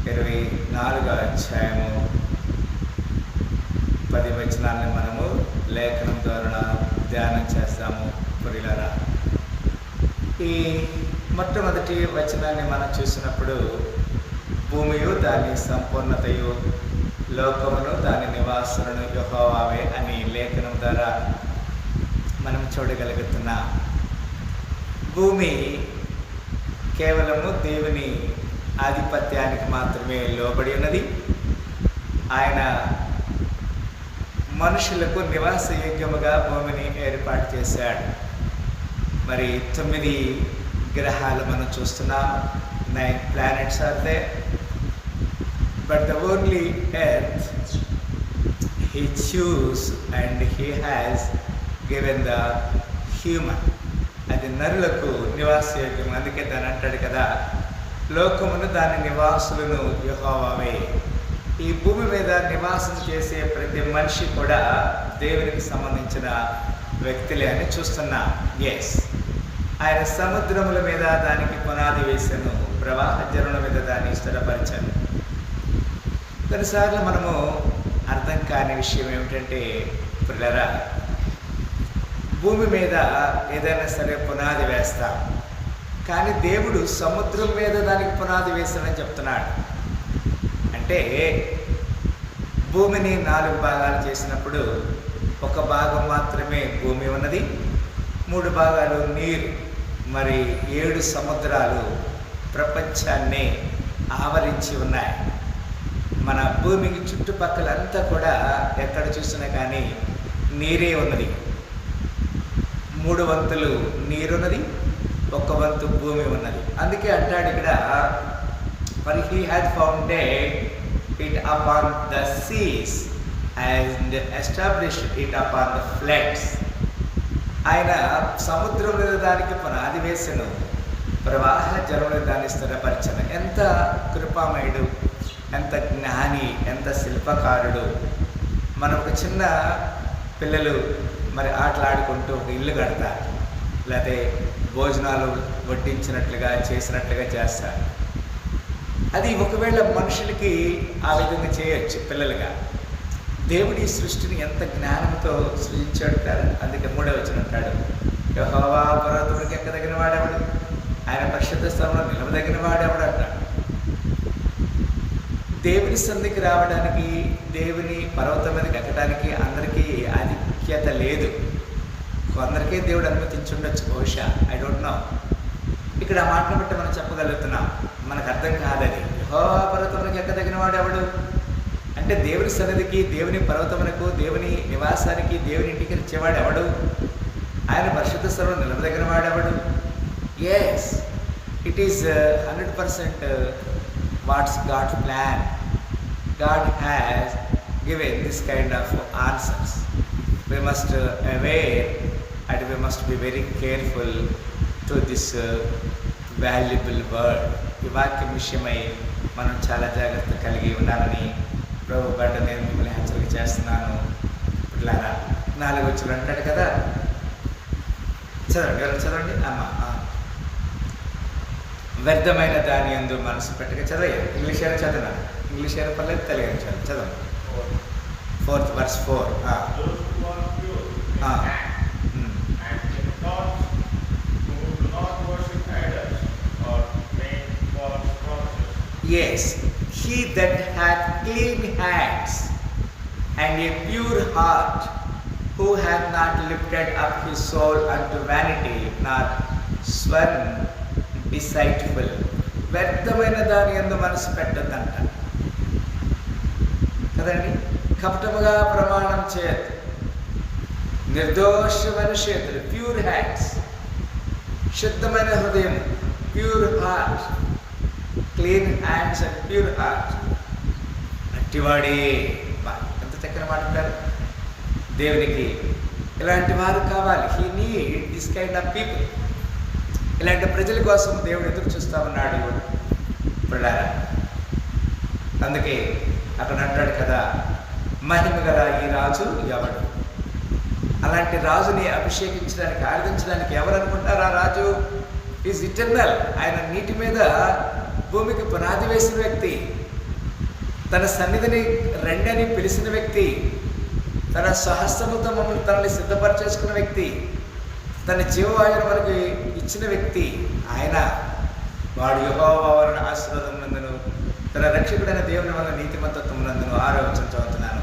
24వ అధ్యాయము 10 వచనాలను మనము లేఖనం ద్వారా ధ్యానం చేస్తాము. ప్రియులారా, ఈ మొట్టమొదటి వచనాన్ని మనం చూసినప్పుడు భూమియు దాని సంపూర్ణతయు లోకమును దాని నివాసులను యెహోవావే అని లేఖనం ద్వారా మనం చూడగలుగుతున్నాం. భూమి కేవలము దేవుని ఆధిపత్యానికి మాత్రమే లోబడి ఉన్నది. ఆయన మనుషులకు నివాసయోగ్యముగా భూమిని ఏర్పాటు చేశాడు. మరి 9 గ్రహాలు మనం చూస్తున్నాం. 9 planets are there, but the only earth he chose and he has given the human. అది నరులకు నివాసయోగ్యం. అందుకే దాని అంటాడు కదా, లోకమును దాని నివాసులను యెహోవావే. ఈ భూమి మీద నివాసం చేసే ప్రతి మనిషి కూడా దేవునికి సంబంధించిన వ్యక్తులే అని చూస్తున్నాం. ఎస్, ఆయన సముద్రముల మీద దానికి పునాది వేసాను, ప్రవాహ జనుల మీద దాన్ని స్థిరపరిచాను. కొన్నిసార్లు మనము అర్థం కాని విషయం ఏమిటంటే, ప్రియులారా, భూమి మీద ఏదైనా సరే పునాది వేస్తాం, కానీ దేవుడు సముద్రం మీద దానికి పునాది వేస్తాడని చెప్తున్నాడు. అంటే భూమిని 4 భాగాలు చేసినప్పుడు ఒక భాగం మాత్రమే భూమి ఉన్నది, 3 భాగాలు నీరు, మరి 7 సముద్రాలు ప్రపంచాన్ని ఆవరించి ఉన్నాయి. మన భూమికి చుట్టుపక్కలంతా కూడా ఎక్కడ చూసినా కానీ నీరే ఉన్నది. 3 వంతులు నీరున్నది, 1 వంతు భూమి ఉన్నది. అందుకే అంటాడు ఇక్కడ, for he had founded it upon the Cs and established it upon the floods. ఆయన సముద్రం మీద దానికి పునాది వేసెను, ప్రవాహ జలములు దాన్ని స్థిరపరచను. ఎంత కృపామయుడు, ఎంత జ్ఞాని, ఎంత శిల్పకారుడు. మనం ఒక చిన్న పిల్లలు మరి ఆటలాడుకుంటూ ఒక ఇల్లు కడతారు, లేకపోతే భోజనాలు వడ్డించినట్లుగా చేసినట్లుగా చేస్తారు. అది ఒకవేళ మనుషులకి ఆ విధంగా చేయొచ్చు పిల్లలుగా. దేవుడి సృష్టిని ఎంత జ్ఞానంతో సృజించాడు కదా. అందుకే 3వ వచనం అంటాడు, యెహోవా పర్వతమునికి ఎక్కదగిన వాడెవడు, ఆయన పరిశుద్ధ స్థలంలో నిలవదగిన వాడెవడు అంటాడు. దేవుని సన్నిధికి రావడానికి, దేవుని పర్వతం మీదకి ఎక్కడానికి అందరికీ ఆధిక్యత లేదు. కొందరికే దేవుడు అనుమతించుండొచ్చు బహుశా, ఐ డోంట్ నో. ఇక్కడ ఆ మాటను బట్టి మనం చెప్పగలుగుతున్నాం, మనకు అర్థం కాదది. యెహోవా పర్వతమునికి ఎక్కదగిన వాడు ఎవడు అంటే, దేవుని సన్నిధికి, దేవుని పర్వతమునకు, దేవుని నివాసానికి, దేవుని ఇంటికి వచ్చేవాడు ఎవడు, ఆయన పరిశుద్ధ స్థలంలో నిలవదగిన వాడెవడు. Yes, it is 100% what's God's plan. God has given this kind of answers. We must aware and we must be very careful to this valuable word. ఈ వాక్యం విషయమై మనం చాలా జాగ్రత్త కలిగి ఉండాలని ప్రభు బట్ట నేను మిమ్మల్ని హెచ్చరిక చేస్తున్నాను. ఇట్లాగా 4వ వచనం అంటాడు కదా, చదవండి, ఎవరు చదవండి అమ్మ. వ్యర్థమైన దాని యందు మనసు పెట్టక చదవాలి. ఇంగ్లీష్ అయినా చదివాను, ఇంగ్లీష్ అయినా పర్లేదు, తెలుగు చదవండి. 4th verse 4. Yes, he that hath clean hands and a pure heart, who hath not lifted up his soul unto vanity, nor sworn deceitful. వ్యర్థమైన దాని యందు మనసు పెట్టద్దంట కదండి. కపటముగా ప్రమాణం చేయద్దు, నిర్దోషమైన చేతులు, ప్యూర్ హ్యాండ్స్, శుద్ధమైన హృదయం, pure heart, clean hands and pure heart. అట్టివాడే ఎంత చక్కని మాట్లాడారు. దేవునికి ఇలాంటి వారు కావాలి. He need this kind of people. ఇలాంటి ప్రజల కోసం దేవుడు ఎదురు చూస్తూ ఉన్నాడు. పిల్లారా, అందుకే అక్కడ అంటాడు కదా, మహిమ గల ఈ రాజు ఎవడు. అలాంటి రాజుని అభిషేకించడానికి, ఆరాధించడానికి ఎవరు అనుకుంటారు? ఆ రాజు ఈజ్ ఇటర్నల్. ఆయన నీటి మీద భూమికి పునాది వేసిన వ్యక్తి. తన సన్నిధిని రండి అని పిలిచిన వ్యక్తి, తన సహస్రముతో మమ్మల్ని తనని సిద్ధపరిచేసుకున్న వ్యక్తి, తన జీవవాయువును మనకి ఇచ్చిన వ్యక్తి ఆయన. వాడు యెహోవా వలన ఆశీర్వాదం నందును, తన రక్షకుడైన దేవుని వలన నీతిమంతత్వం నందును. 6వ వచనం చదువుతున్నాను.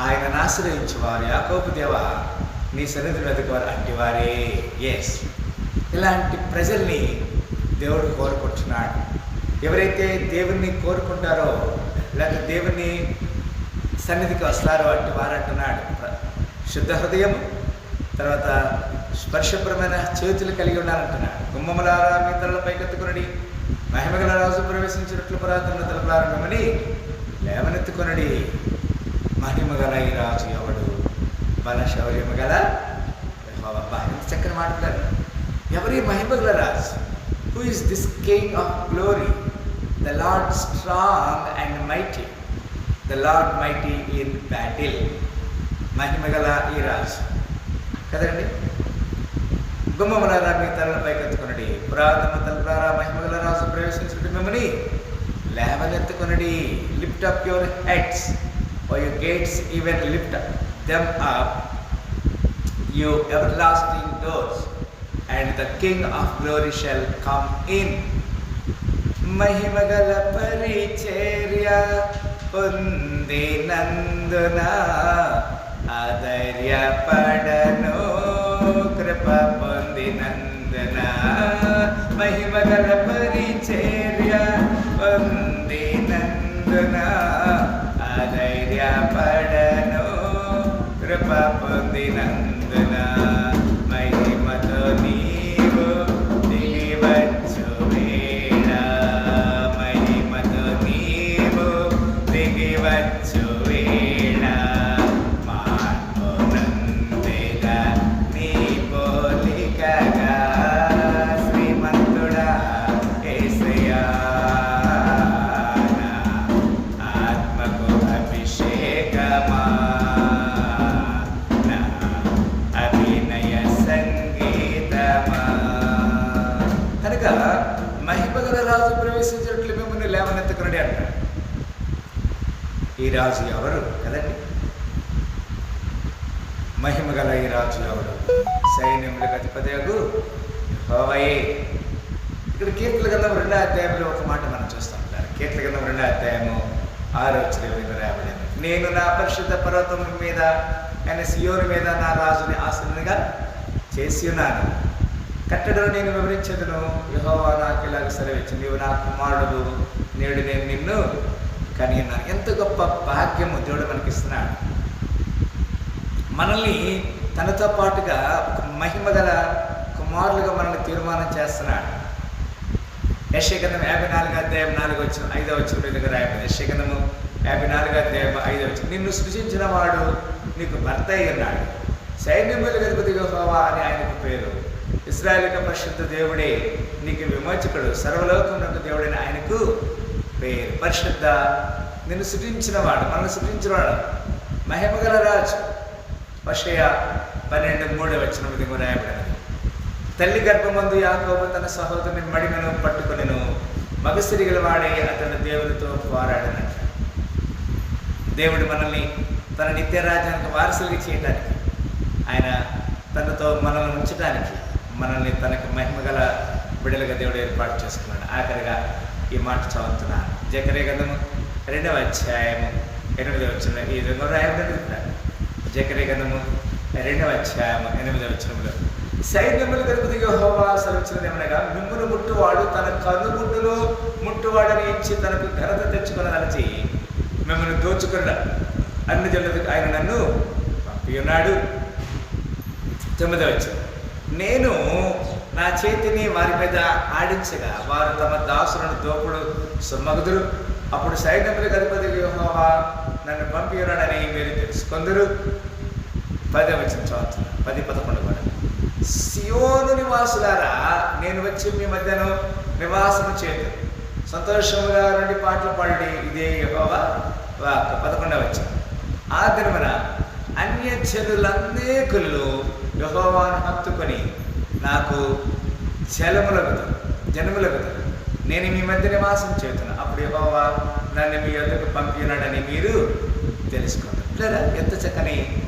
ఆయనను ఆశ్రయించు వారు యాకోబు దేవా నీ సన్నిధిని వెతుకువారు అట్టివారే. ఎస్, ఇలాంటి ప్రజల్ని దేవుడు కోరుకుంటున్నాడు. ఎవరైతే దేవుణ్ణి కోరుకుంటారో లేకపోతే దేవుని సన్నిధికి వస్తారో అట్టి వారు అంటున్నాడు. శుద్ధ హృదయం, తర్వాత స్పర్శపరమైన చేతులు కలిగి ఉండాలంటున్నాడు. గుమ్మములారా మీ తలల పైకెత్తుకొనడి, మహిమగల రాజు ప్రవేశించినట్లు పురాతన తలపులారంభమని లేవనెత్తుకొనడి. మహిమగల ఈ రాజు ఎవడు? బలశౌర్యము గల యెహోవా. ఎంత చక్కని మాట్లాడారు. ఎవరి మహిమగల రాజు? Who is this king of glory? The lord strong and mighty, the lord mighty in battle. మహిమగల ఈ రాజు కదండి. గుమ్మములారా మీ తలల పైకెత్తుకొనడి, పురాతన తలపులారా మహిమగల రాజు ప్రవేశించినట్టు మిమ్మల్ని లేవనెత్తుకొనడి. Lift up your heads or your gates, even lift them up, you everlasting doors, and the King of glory shall come in. మహిమగల పరిచర్య పొందినందున ఆధైర్యపడను, కృప పొందినందున. మహిమగల పరిచర్య పొందినందున ఆధైర్యపడను, కృప పొందినందున. మహిమతో నీవు దిగివచ్చు వేళ, మహిమతో నీవు దిగివచ్చు వేళ. మార్పు నందెల నీ పోలికగా శ్రీమంతుడా యేసయ్యా. మహిమగల రాజు ప్రవేశించినట్లు మిమ్మల్ని లేవనెత్తుకునడి అంటాడు. ఈ రాజు ఎవరు కదండి? మహిమగల ఈ రాజు ఎవరు? సైన్యములకు అధిపతియగు యెహోవాయే. ఇక్కడ కీర్తన గ్రంథం 2వ అధ్యాయంలో ఒక మాట మనం చూస్తూ ఉంటారు. కీర్తన గ్రంథం 2వ అధ్యాయము 6వ వచనం రాయబడింది. నేను నా పరిశుద్ధ పర్వతం మీద ఆయన సియోను మీద నా రాజుని ఆసీనునిగా చేసి ఉన్నాను. కట్టడను నేను వివరించదును. యెహోవా నాకు ఇలాగ సెలవిచ్చి, నీవు నా కుమారుడు, నేడు నేను నిన్ను కని ఉన్నాను. ఎంత గొప్ప భాగ్యము దేవుడు మనకిస్తున్నాడు. మనల్ని తనతో పాటుగా ఒక మహిమగల కుమారులుగా మనల్ని తీర్మానం చేస్తున్నాడు. యెషయా గ్రంథం 54వ అధ్యాయం 5వ వచనం దగ్గర రాయబడింది. యెషయా గ్రంథము 54వ అధ్యాయం 5వ వచనం. నిన్ను సృజించిన వాడు నీకు భర్త అయి ఉన్నాడు, సైన్యములకు అధిపతి యెహోవా అని ఆయనకు పేరు. ఇశ్రాయేలుకు పరిశుద్ధ దేవుడే నీకు విమోచకుడు, సర్వలోకమునకు దేవుడని ఆయనకు పేరు. పరిశుద్ధ, నిన్ను సృజించిన వాడు, మనల్ని సృజించిన వాడు, మహిమగల రాజు. హోషేయ 12:3 వచనం ఇది రాయబడినది. తల్లి గర్భమందు యాకోబు తన సహోదరుని మడిమను పట్టుకొనెను, మగసిరిగల వాడే అతను దేవునితో పోరాడినట్టు. దేవుడు మనల్ని తన నిత్య రాజ్యానికి వారసులుగా చేయడానికి, ఆయన తనతో మనల్ని ఉంచడానికి, మనల్ని తనకు మహిమగల బిడ్డలుగా దేవుడు ఏర్పాటు చేసుకున్నాడు. ఆఖరిగా ఈ మాట చదువుతున్నాను. జకర్యా గ్రంథము 2వ అధ్యాయము 8వ వచనం ఈ విధంగా రాయబడింది. జకర్యా గ్రంథము 2వ అధ్యాయము 8వ వచనంలో, సైన్యములకు అధిపతి యెహోవా సెలవిచ్చినదేమనగా, మిమ్మును ముట్టువాడు తన కనుగుడ్డులో ముట్టువాడని ఇచ్చి తనకు ఘనత తెచ్చుకొనదలచి మిమ్మల్ని దోచుకున్న అన్ని జనులకు ఆయన నన్ను పంపి ఉన్నాడు. 9వ వచనం, నేను నా చేతిని వారి మీద ఆడించగా వారు తమ దాసులను దోపుడు సొమ్మగుదురు. అప్పుడు సైన్యములకు అధిపతి యెహోవా నన్ను పంపి ఉన్నాడని మీరు తెలుసుకొందురు. 10వ వచనం చదువుతున్నాను, 10-11 కూడా. సియోను నివాసులారా, నేను వచ్చి మీ మధ్యను నివాసము చేయదు, సంతోషముగా నుండి పాటలు పాడి, ఇదే యెహోవా వాక్కు. 11వ వచనం, ఆ దినమున అన్యజనులందేకులు యెహోవాను హత్తుకొని నాకు జనములగుదు, నేను మీ మధ్య నివాసం చేస్తున్నా. అప్పుడు యెహోవా నన్ను మీ యొద్దకు పంపినాడని మీరు తెలుసుకోండి. లేదా ఎంత చక్కని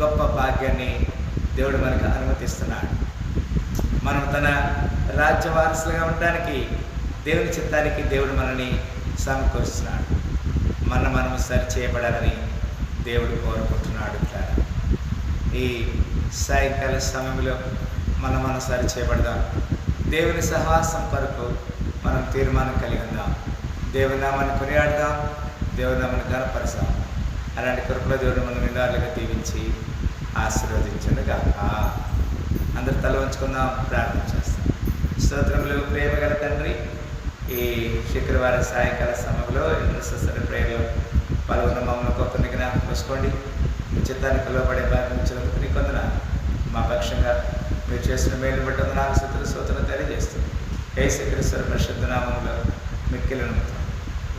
గొప్ప భాగ్యాన్ని దేవుడు మనకు అనుమతిస్తున్నాడు. మనం తన రాజ్య వారసులుగా ఉండడానికి దేవుని చిత్తానికి దేవుడు మనల్ని సమకూరుస్తున్నాడు. మనం సరి చేయబడాలని దేవుడు కోరుకుంటున్నాడు. ఈ సాయంకాల సమయంలో మనం సరి చేయబడదాం. దేవుని సహవాసం కొరకు మనం తీర్మానం కలిగి ఉందాం. దేవుని నామాన్ని కొనియాడదాం, దేవుని నామాన్ని ఘనపరుస్తాం. అలాంటి కృపలో దేవుడు మనం నిండాలుగా దీవించి ఆశీర్వదించునుగా. అందరు తల ఉంచుకుందాం, ప్రార్థన చేస్తాం. స్తోత్రములు ప్రేమ గల తండ్రి, ఈ శుక్రవారం సాయంకాల సమయంలో ఇంటర్సెసరీ ప్రేయర్లో పాల్గొన్న మమ్మల్ని గొప్పని జ్ఞాపకం చేసుకోండి. మీ చిత్తానికి లోబడే బారి నుంచి నీ కొందన మా పక్షంగా మీరు చేసిన మేలు బట్టి నాకు స్తోత్రం తెలియజేస్తుంది. యేసుక్రీస్తు పరిశుద్ధ నామములో మిక్కిలను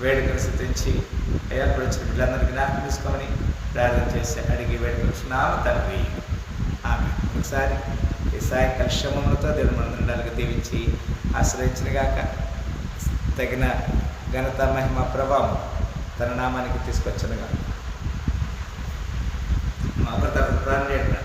వేడుకలు స్తుతించి ఏర్పరిచిన బిడ్డలందరికీ జ్ఞాపకం తీసుకోమని ప్రార్థన చేసి అడిగి వేడుకొచ్చున్నాము తండ్రి. ఆమె ఒకసారి ఈ సాయంకాల శ్రమములతో దేవుడు మన నిండాలుగా దీవించి ఆశ్రయించినగాక. తగిన ఘనత మహిమ ప్రభావం తన నామానికి తీసుకొచ్చనుగా. మా భర్త ప్రాణం చేయడం